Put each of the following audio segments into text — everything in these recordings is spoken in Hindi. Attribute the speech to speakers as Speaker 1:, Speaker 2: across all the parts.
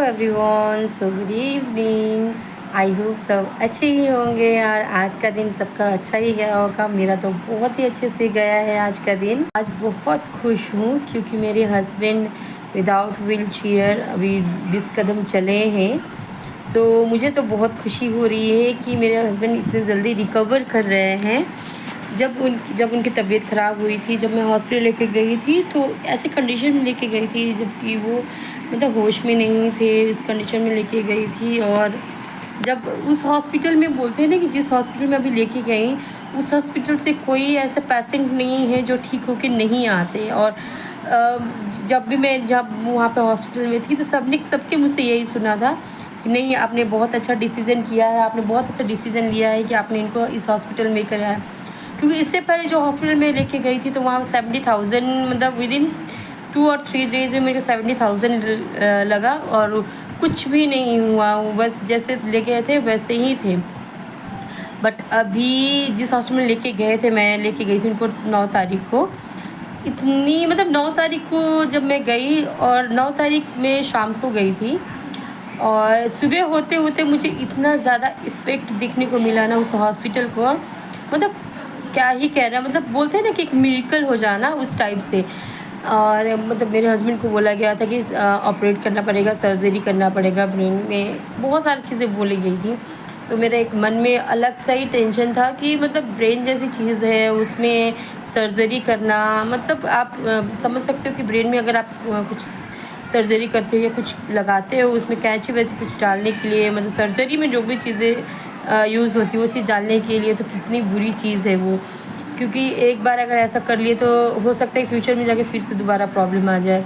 Speaker 1: Everyone, so good evening. I hope सब अच्छे ही होंगे यार। आज का दिन सबका अच्छा ही गया होगा। मेरा तो बहुत ही अच्छे से गया है आज का दिन। आज बहुत खुश हूँ क्योंकि मेरे हस्बैंड विदाउट व्हील चेयर अभी 20 कदम चले हैं। सो मुझे तो बहुत खुशी हो रही है कि मेरे हस्बैंड इतने जल्दी रिकवर कर रहे हैं। जब उनकी तबीयत ख़राब हुई थी, जब मैं हॉस्पिटल लेके गई थी तो ऐसी कंडीशन में लेके गई थी जबकि वो मतलब होश में नहीं थे। इस कंडीशन में लेके गई थी और जब उस हॉस्पिटल में बोलते हैं ना कि जिस हॉस्पिटल में अभी लेके गई, उस हॉस्पिटल से कोई ऐसा पेशेंट नहीं है जो ठीक होके नहीं आते। और जब वहाँ पे हॉस्पिटल में थी तो सबके मुझसे यही सुना था कि नहीं, आपने बहुत अच्छा डिसीज़न किया है, आपने बहुत अच्छा डिसीज़न लिया है कि आपने इनको इस हॉस्पिटल में कराया। क्योंकि इससे पहले जो हॉस्पिटल में लेके गई थी तो वहाँ 70,000 मतलब विदिन 2 और 3 डेज़ में मेरे को 70,000 लगा और कुछ भी नहीं हुआ। बस जैसे ले गए थे वैसे ही थे। बट अभी जिस हॉस्पिटल में मैं लेके गई थी उनको 9 तारीख को, इतनी मतलब 9 तारीख को जब मैं गई और 9 तारीख में शाम को गई थी और सुबह होते होते मुझे इतना ज़्यादा इफ़ेक्ट दिखने को मिला ना उस हॉस्पिटल को, मतलब क्या ही कहना। मतलब बोलते हैं ना कि एक मिरेकल हो जाना, उस टाइप से। और मतलब मेरे हस्बैंड को बोला गया था कि ऑपरेट करना पड़ेगा, सर्जरी करना पड़ेगा ब्रेन में, बहुत सारी चीज़ें बोली गई थी। तो मेरा एक मन में अलग सा ही टेंशन था कि मतलब ब्रेन जैसी चीज़ है, उसमें सर्जरी करना, मतलब आप समझ सकते हो कि ब्रेन में अगर आप कुछ सर्जरी करते हो या कुछ लगाते हो, उसमें कैंची वैसी कुछ डालने के लिए, मतलब सर्जरी में जो भी चीज़ें यूज़ होती है वो चीज़ डालने के लिए, तो कितनी बुरी चीज़ है वो। क्योंकि एक बार अगर ऐसा कर लिए तो हो सकता है फ्यूचर में जाके फिर से दोबारा प्रॉब्लम आ जाए।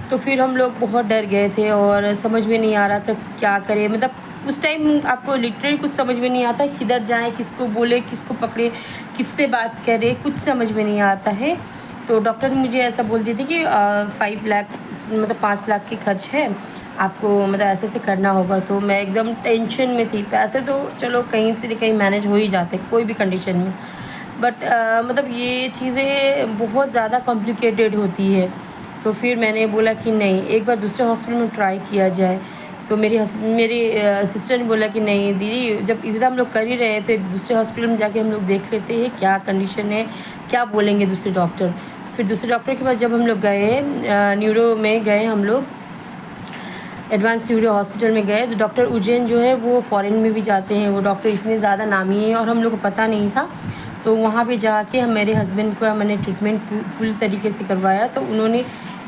Speaker 1: तो फिर हम लोग बहुत डर गए थे और समझ में नहीं आ रहा था क्या करें। मतलब उस टाइम आपको लिटरली कुछ समझ में नहीं आता, किधर जाएँ, किसको बोले, किसको पकड़े, किससे बात करें, कुछ समझ में नहीं आता है। तो डॉक्टर ने मुझे ऐसा बोल दिया था कि 5 लाख मतलब 5 लाख की खर्च है आपको, मतलब ऐसे करना होगा। तो मैं एकदम टेंशन में थी। पैसे तो चलो कहीं से कहीं मैनेज हो ही जाते कोई भी कंडीशन में, बट मतलब ये चीज़ें बहुत ज़्यादा कॉम्प्लिकेटेड होती है। तो फिर मैंने बोला कि नहीं, एक बार दूसरे हॉस्पिटल में ट्राई किया जाए। तो मेरी सिस्टर ने बोला कि नहीं दीदी, जब इधर हम लोग कर ही रहे हैं तो एक दूसरे हॉस्पिटल में जाके हम लोग देख लेते हैं क्या कंडीशन है, क्या बोलेंगे दूसरे डॉक्टर। फिर दूसरे डॉक्टर के पास जब हम लोग गए, न्यूरो में गए हम लोग, एडवांस न्यूरो हॉस्पिटल में गए, तो डॉक्टर उज्जैन जो है वो फॉरेन में भी जाते हैं। वो डॉक्टर इतने ज़्यादा नामी है और हम लोग को पता नहीं था। तो वहाँ पे जाके मेरे हस्बैंड का मैंने ट्रीटमेंट फुल तरीके से करवाया। तो उन्होंने